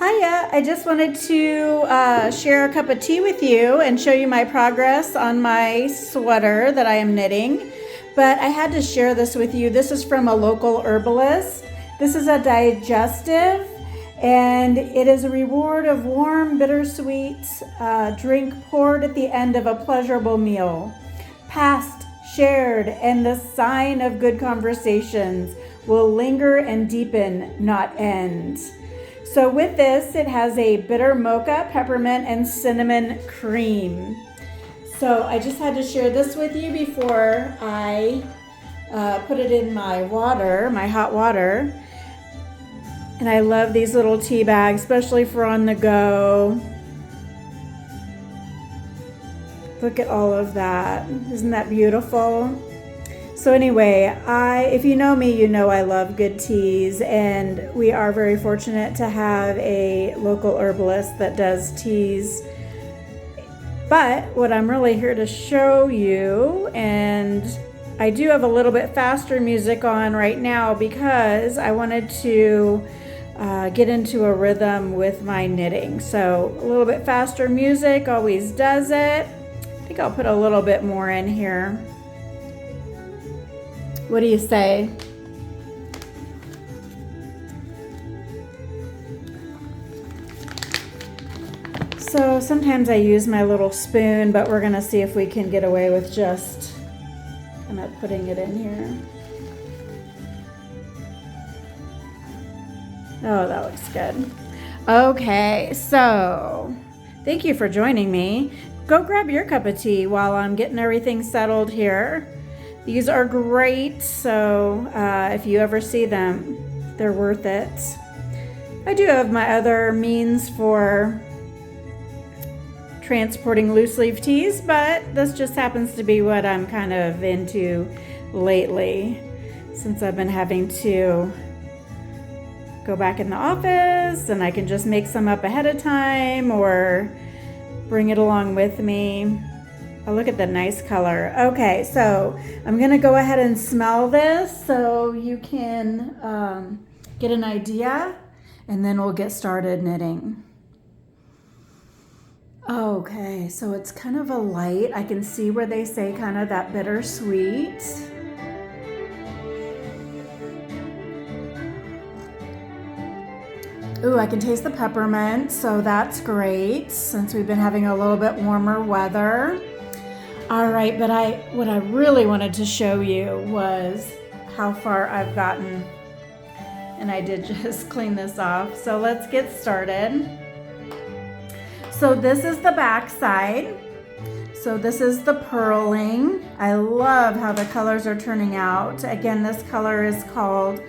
Hiya, I just wanted to share a cup of tea with you and show you my progress on my sweater that I am knitting. But I had to share this with you. This is from a local herbalist. This is a digestive, and it is a reward of warm, bittersweet drink poured at the end of a pleasurable meal. Passed, shared, and the sign of good conversations will linger and deepen, not end. So with this, it has a bitter mocha, peppermint, and cinnamon cream. So I just had to share this with you before I put it in my water, my hot water. And I love these little tea bags, especially for on the go. Look at all of that. Isn't that beautiful? So anyway, if you know me, you know I love good teas, and we are very fortunate to have a local herbalist that does teas. But what I'm really here to show you, and I do have a little bit faster music on right now because I wanted to get into a rhythm with my knitting. So a little bit faster music always does it. I think I'll put a little bit more in here. What do you say? So sometimes I use my little spoon, but we're gonna see if we can get away with just kind of putting it in here. Oh, that looks good. Okay, so thank you for joining me. Go grab your cup of tea while I'm getting everything settled here. These are great, so if you ever see them, they're worth it. I do have my other means for transporting loose leaf teas, but this just happens to be what I'm kind of into lately, since I've been having to go back in the office and I can just make some up ahead of time or bring it along with me. Oh, look at the nice color. Okay, so I'm gonna go ahead and smell this so you can get an idea, and then we'll get started knitting. Okay, so it's kind of a light. I can see where they say kind of that bittersweet. Ooh, I can taste the peppermint, so that's great since we've been having a little bit warmer weather. All right, but what I really wanted to show you was how far I've gotten, and I did just clean this off. So let's get started. So this is the back side. So this is the purling. I love how the colors are turning out. Again, this color is called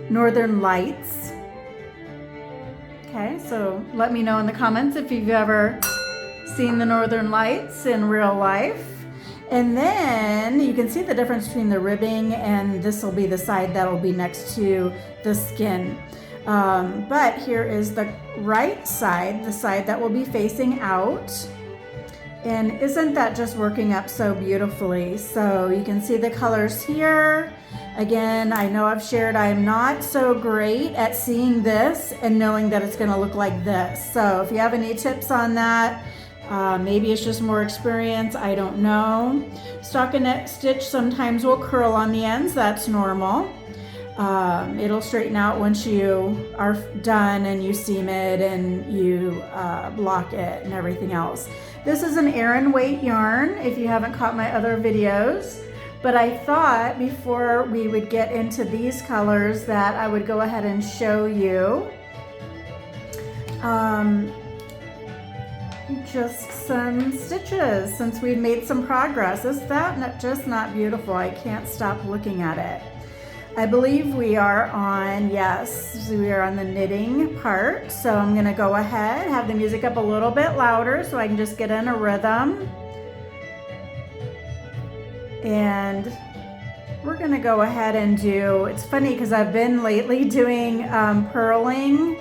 Northern Lights. Okay, so let me know in the comments if you've ever seen the Northern Lights in real life. And then you can see the difference between the ribbing, and this will be the side that will be next to the skin. But here is the right side, the side that will be facing out. And isn't that just working up so beautifully? So you can see the colors here. Again, I know I've shared I am not so great at seeing this and knowing that it's going to look like this. So if you have any tips on that, maybe it's just more experience, I don't know. Stockinette stitch sometimes will curl on the ends, that's normal. It'll straighten out once you are done and you seam it and you block it and everything else. This is an Aran weight yarn if you haven't caught my other videos, but I thought before we would get into these colors that I would go ahead and show you just some stitches since we've made some progress. Is that just not beautiful? I can't stop looking at it. I believe we are on, yes, we are on the knitting part. So I'm gonna go ahead, have the music up a little bit louder so I can just get in a rhythm. And we're gonna go ahead and do, it's funny because I've been lately doing purling,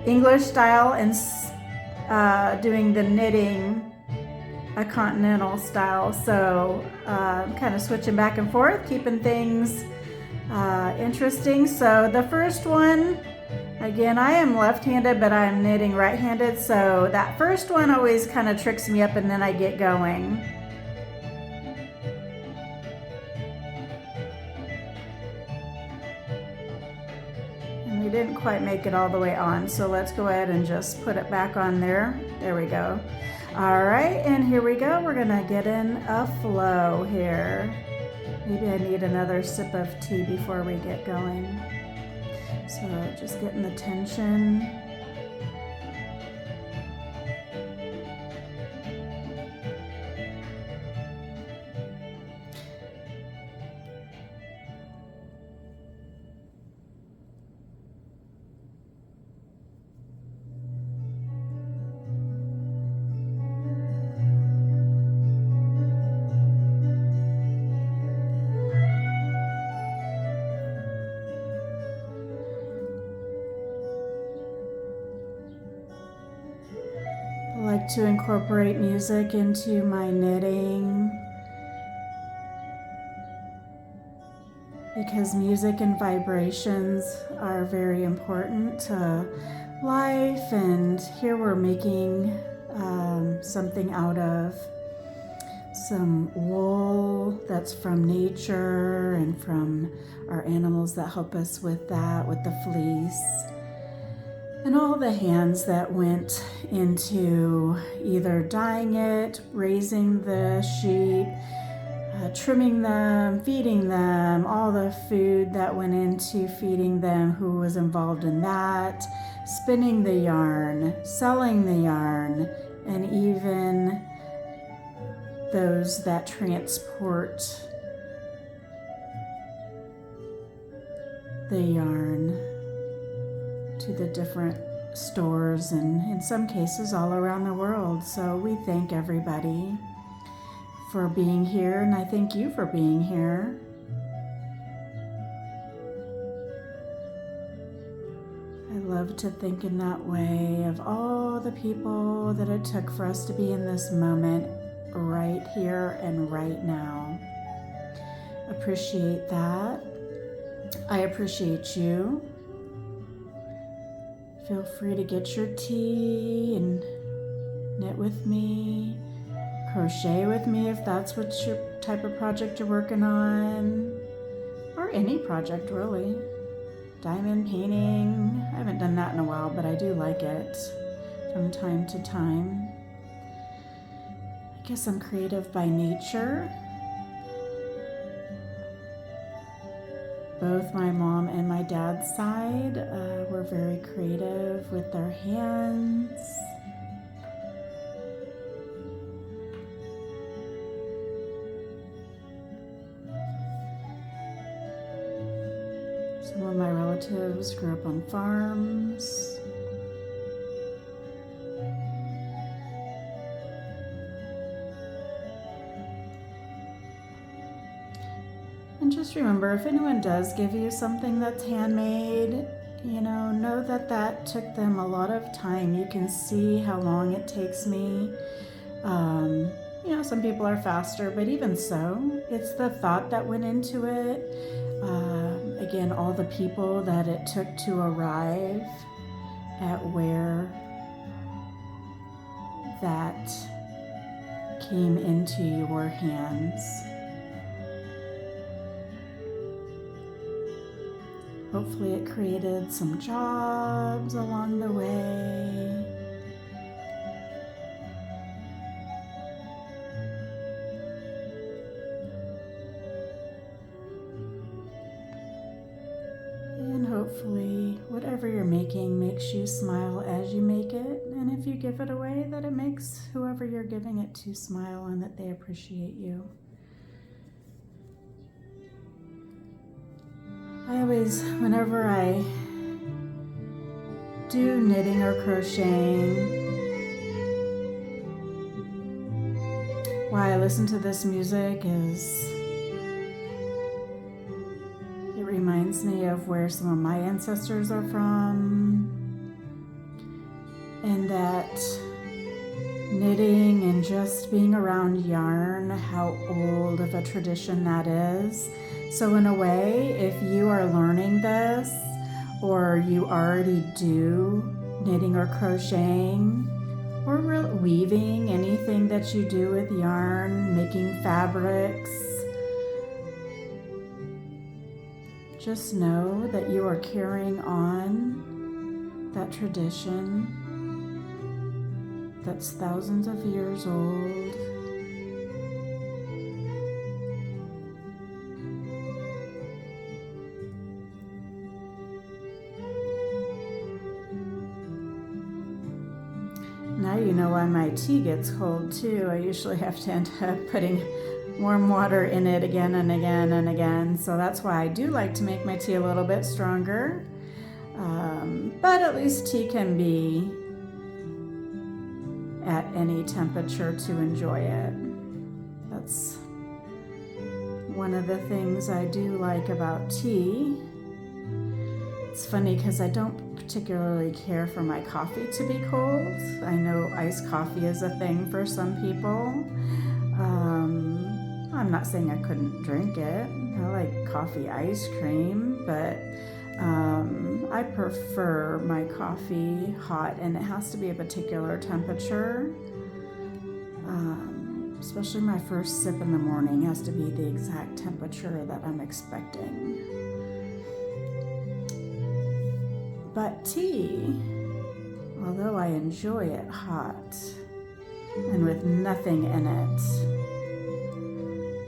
English style, and doing the knitting a continental style. So kind of switching back and forth, keeping things interesting. So the first one, again, I am left-handed, but I'm knitting right-handed. So that first one always kind of tricks me up and then I get going. And we didn't quite make it all the way on. So let's go ahead and just put it back on there. There we go. All right, and here we go. We're gonna get in a flow here. Maybe I need another sip of tea before we get going. So just getting the tension. I like to incorporate music into my knitting because music and vibrations are very important to life. And here we're making something out of some wool that's from nature and from our animals that help us with that, with the fleece. And all the hands that went into either dyeing it, raising the sheep, trimming them, feeding them, all the food that went into feeding them, who was involved in that, spinning the yarn, selling the yarn, and even those that transport the yarn to the different stores, and in some cases all around the world. So we thank everybody for being here, and I thank you for being here. I love to think in that way of all the people that it took for us to be in this moment right here and right now. Appreciate that. I appreciate you. Feel free to get your tea and knit with me, crochet with me if that's what your type of project you're working on, or any project really. Diamond painting, I haven't done that in a while, but I do like it from time to time. I guess I'm creative by nature. Both my mom and my dad's side were very creative with their hands. Some of my relatives grew up on farms. And just remember, if anyone does give you something that's handmade, know that that took them a lot of time. You can see how long it takes me. Some people are faster, but even so, it's the thought that went into it. Again, all the people that it took to arrive at where that came into your hands. Hopefully it created some jobs along the way. And hopefully whatever you're making makes you smile as you make it. And if you give it away, that it makes whoever you're giving it to smile and that they appreciate you. I always, whenever I do knitting or crocheting, why I listen to this music is it reminds me of where some of my ancestors are from, and that knitting and just being around yarn, how old of a tradition that is. So in a way, if you are learning this or you already do knitting or crocheting or weaving, anything that you do with yarn, making fabrics, just know that you are carrying on that tradition that's thousands of years old. Now you know why my tea gets cold too. I usually have to end up putting warm water in it again and again and again. So that's why I do like to make my tea a little bit stronger. But at least tea can be at any temperature to enjoy it. That's one of the things I do like about tea. It's funny because I don't particularly care for my coffee to be cold. I know iced coffee is a thing for some people. I'm not saying I couldn't drink it. I like coffee ice cream, but I prefer my coffee hot, and it has to be a particular temperature. Especially my first sip in the morning has to be the exact temperature that I'm expecting. But tea, although I enjoy it hot and with nothing in it,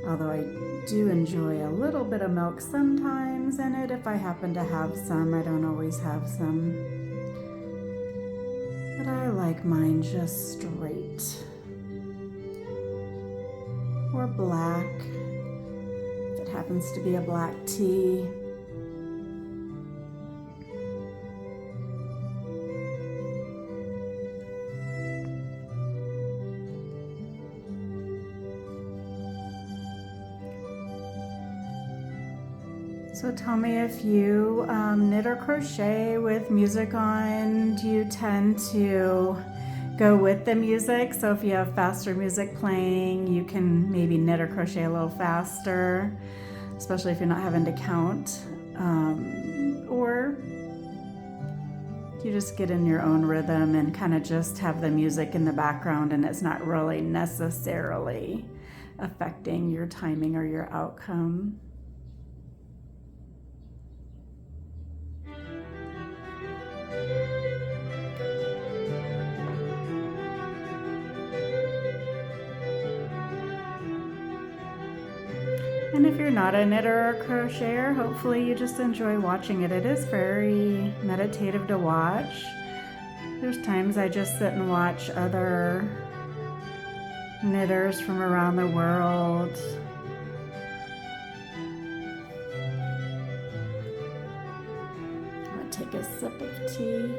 although I do enjoy a little bit of milk sometimes in it if I happen to have some. I don't always have some. But I like mine just straight. Or black, if it happens to be a black tea. So tell me if you knit or crochet with music on. Do you tend to go with the music? So if you have faster music playing, you can maybe knit or crochet a little faster, especially if you're not having to count. Or you just get in your own rhythm and kind of just have the music in the background, and it's not really necessarily affecting your timing or your outcome. And if you're not a knitter or crocheter, hopefully you just enjoy watching it. It is very meditative to watch. There's times I just sit and watch other knitters from around the world. I'm gonna take a sip of tea.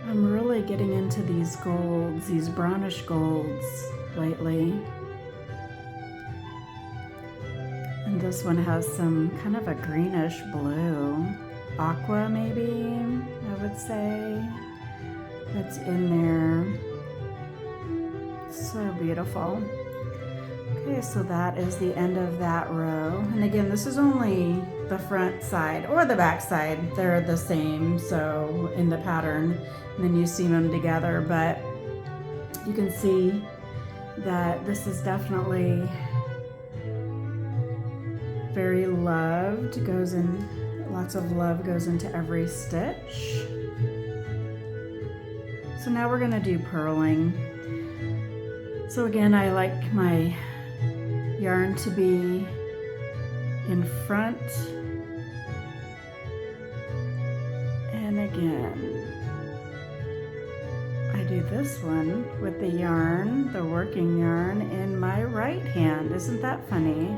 I'm really getting into these golds, these brownish golds lately. And this one has some kind of a greenish blue, aqua maybe, I would say, that's in there. So beautiful. Okay, so that is the end of that row. And again, this is only the front side or the back side. They're the same, so in the pattern, and then you seam them together. But you can see that this is definitely very loved. Goes in, lots of love goes into every stitch. So now we're gonna do purling. So again, I like my yarn to be in front, and again, I do this one with the yarn, the working yarn, in my right hand. Isn't that funny?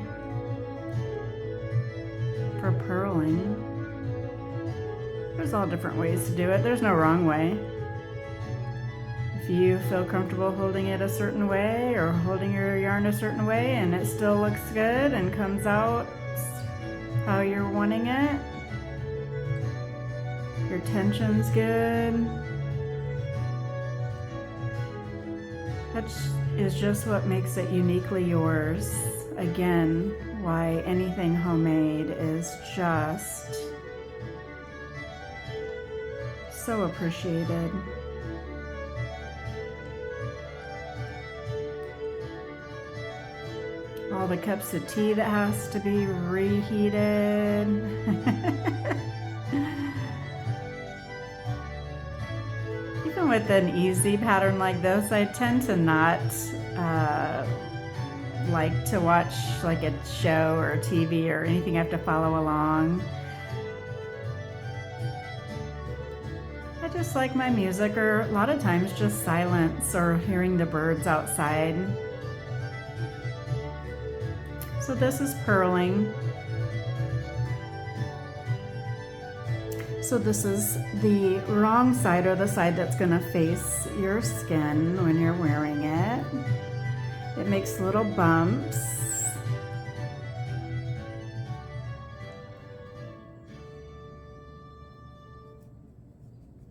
For purling. There's all different ways to do it. There's no wrong way. If you feel comfortable holding it a certain way or holding your yarn a certain way and it still looks good and comes out how you're wanting it, your tension's good, that is just what makes it uniquely yours. Again, why anything homemade is just so appreciated. All the cups of tea that has to be reheated. Even with an easy pattern like this, I tend to not like to watch like a show or TV or anything I have to follow along. I just like my music, or a lot of times just silence or hearing the birds outside. So this is purling. So this is the wrong side, or the side that's gonna face your skin when you're wearing it. It makes little bumps.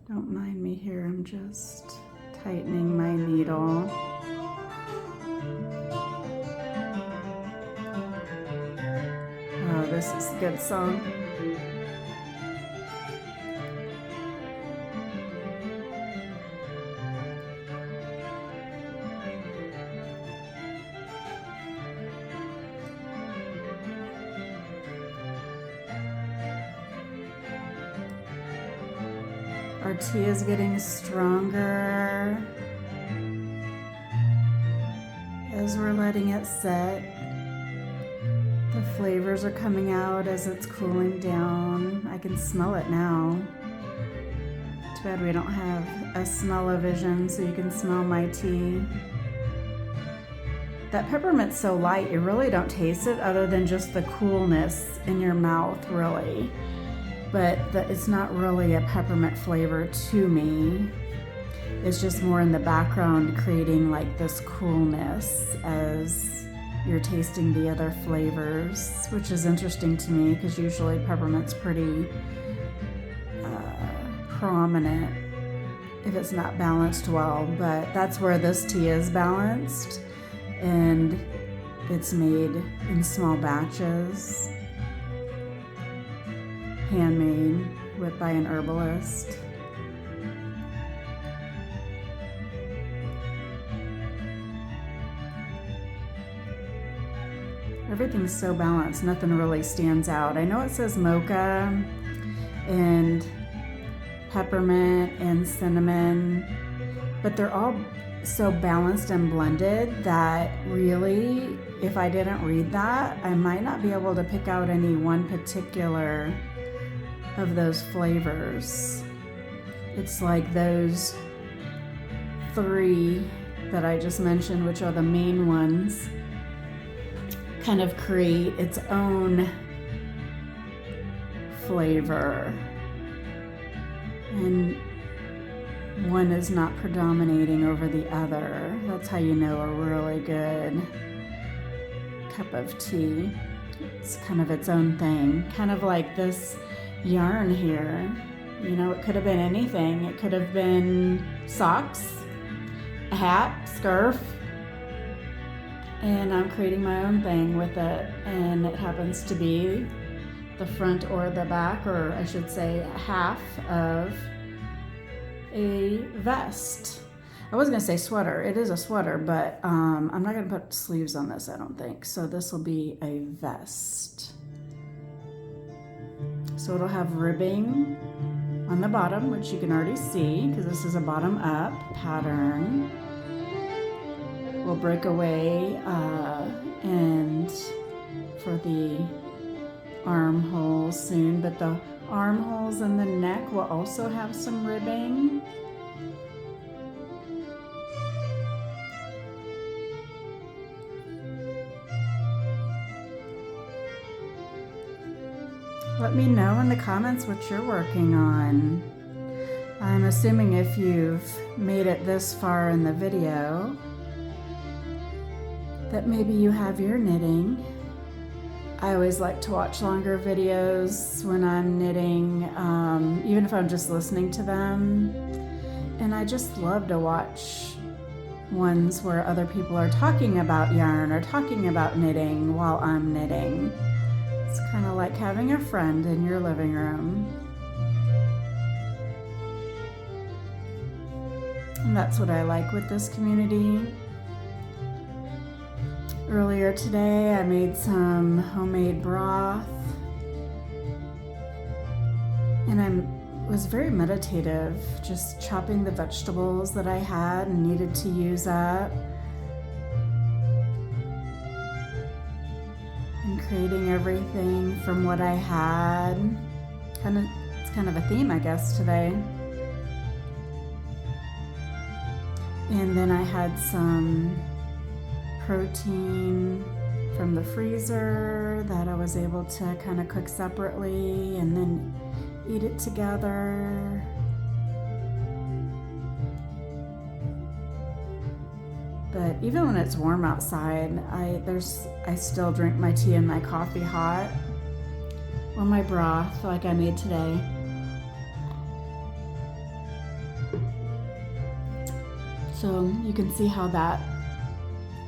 Don't mind me here, I'm just tightening my needle. Oh, this is a good song. Our tea is getting stronger as we're letting it set. The flavors are coming out as it's cooling down. I can smell it now. Too bad we don't have a smell-o-vision so you can smell my tea. That peppermint's so light, you really don't taste it other than just the coolness in your mouth, really. But it's not really a peppermint flavor to me. It's just more in the background, creating like this coolness as you're tasting the other flavors, which is interesting to me because usually peppermint's pretty prominent if it's not balanced well, but that's where this tea is balanced, and it's made in small batches, handmade by an herbalist. Everything's so balanced, nothing really stands out. I know it says mocha and peppermint and cinnamon, but they're all so balanced and blended that really, if I didn't read that, I might not be able to pick out any one particular of those flavors. It's like those three that I just mentioned, which are the main ones, kind of create its own flavor, and one is not predominating over the other. That's how you know a really good cup of tea. It's kind of its own thing, kind of like this yarn here. You know, it could have been anything. It could have been socks, a hat, scarf, and I'm creating my own thing with it, and it happens to be the front or the back, or I should say half of a vest. I was gonna say sweater. It is a sweater, but I'm not gonna put sleeves on this, I don't think. So this will be a vest. So it'll have ribbing on the bottom, which you can already see because this is a bottom up pattern. We'll break away and for the armholes soon, but the armholes and the neck will also have some ribbing. Let me know in the comments what you're working on. I'm assuming if you've made it this far in the video, that maybe you have your knitting. I always like to watch longer videos when I'm knitting, even if I'm just listening to them. And I just love to watch ones where other people are talking about yarn or talking about knitting while I'm knitting. It's kind of like having a friend in your living room. And that's what I like with this community. Earlier today, I made some homemade broth, and I was very meditative, just chopping the vegetables that I had and needed to use up, and creating everything from what I had. It's kind of a theme, I guess, today. And then I had some protein from the freezer that I was able to kind of cook separately and then eat it together. But even when it's warm outside, I still drink my tea and my coffee hot, or my broth like I made today. So you can see how that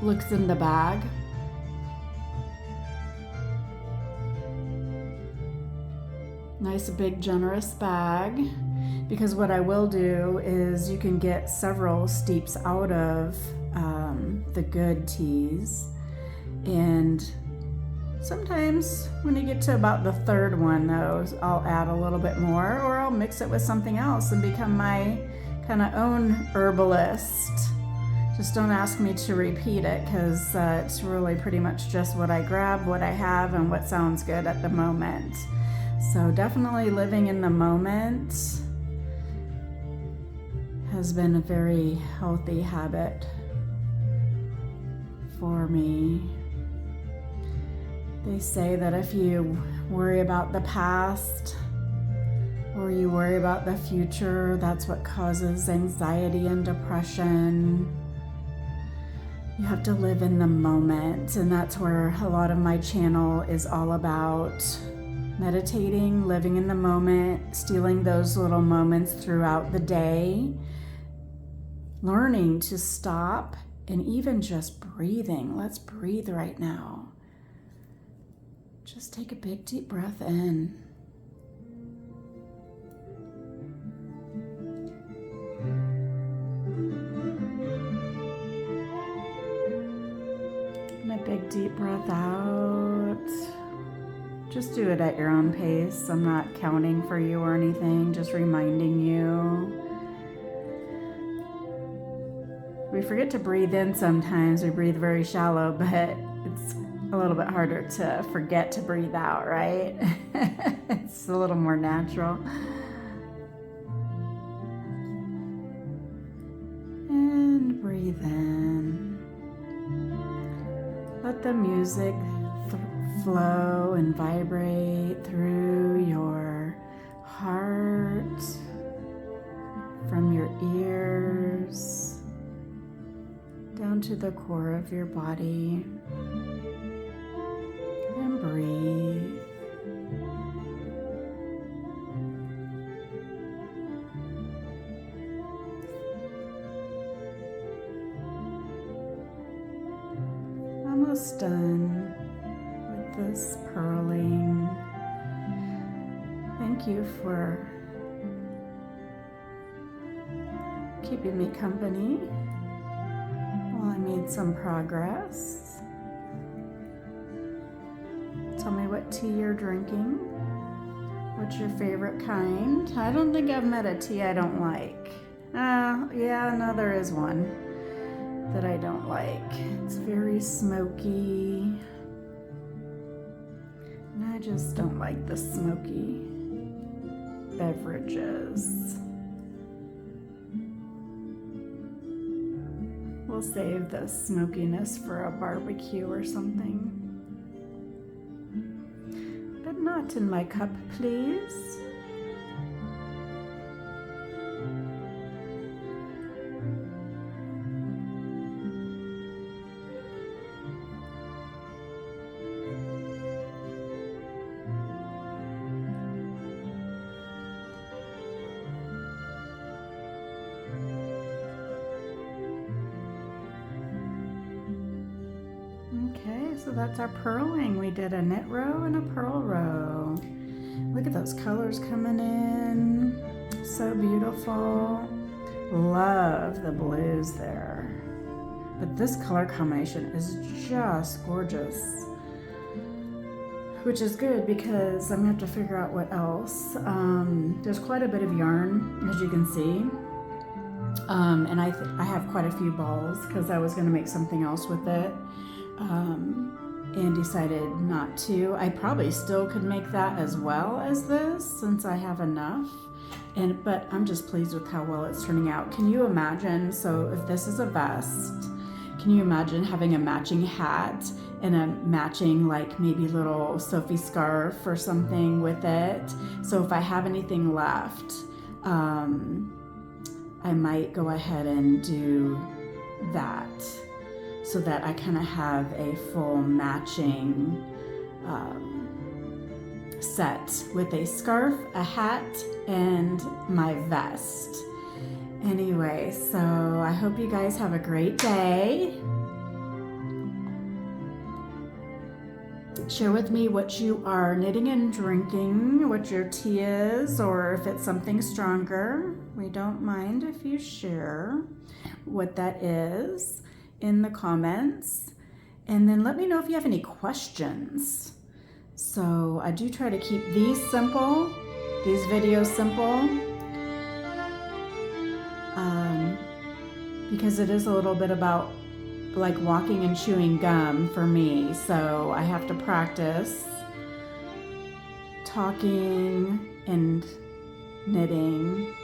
looks in the bag. Nice big generous bag, because what I will do is you can get several steeps out of the good teas, and sometimes when you get to about the third one though, I'll add a little bit more, or I'll mix it with something else and become my kind of own herbalist. Just don't ask me to repeat it, because it's really pretty much just what I grab, what I have, and what sounds good at the moment. So definitely living in the moment has been a very healthy habit for me. They say that if you worry about the past or you worry about the future, that's what causes anxiety and depression. You have to live in the moment, and that's where a lot of my channel is all about. Meditating, living in the moment, stealing those little moments throughout the day, learning to stop, and even just breathing. Let's breathe right now. Just take a big deep breath in. And a big deep breath out. Just do it at your own pace. I'm not counting for you or anything, just reminding you. We forget to breathe in sometimes. We breathe very shallow, but it's a little bit harder to forget to breathe out, right? It's a little more natural. And breathe in. Let the music flow and vibrate through your heart, from your ears, down to the core of your body. And breathe. Almost done with this purling. Thank you for keeping me company while I made some progress. Tell me what tea you're drinking. What's your favorite kind? I don't think I've met a tea I don't like. Yeah, no, there is one that I don't like. It's very smoky. And I just don't like the smoky beverages. We'll save the smokiness for a barbecue or something. But not that in my cup, please. Okay, so that's our purling. We did a knit row and a purl row. Look at those colors coming in. So beautiful. Love the blues there. But this color combination is just gorgeous. Which is good because I'm gonna have to figure out what else. There's quite a bit of yarn, as you can see. And I have quite a few balls because I was gonna make something else with it. And decided not to. I probably still could make that as well as this since I have enough. But I'm just pleased with how well it's turning out. Can you imagine, so if this is a vest, can you imagine having a matching hat and a matching like maybe little Sophie scarf or something with it? So if I have anything left, I might go ahead and do that, so that I kind of have a full matching set with a scarf, a hat, and my vest. Anyway, so I hope you guys have a great day. Share with me what you are knitting and drinking, what your tea is, or if it's something stronger. We don't mind if you share what that is in the comments, and then let me know if you have any questions. So I do try to keep these simple, these videos simple, because it is a little bit about like walking and chewing gum for me, so I have to practice talking and knitting.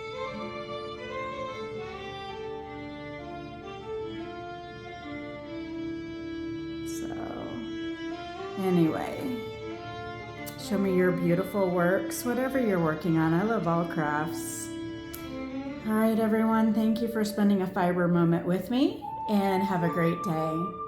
Anyway, show me your beautiful works, whatever you're working on. I love all crafts. All right, everyone, thank you for spending a fiber moment with me, and have a great day.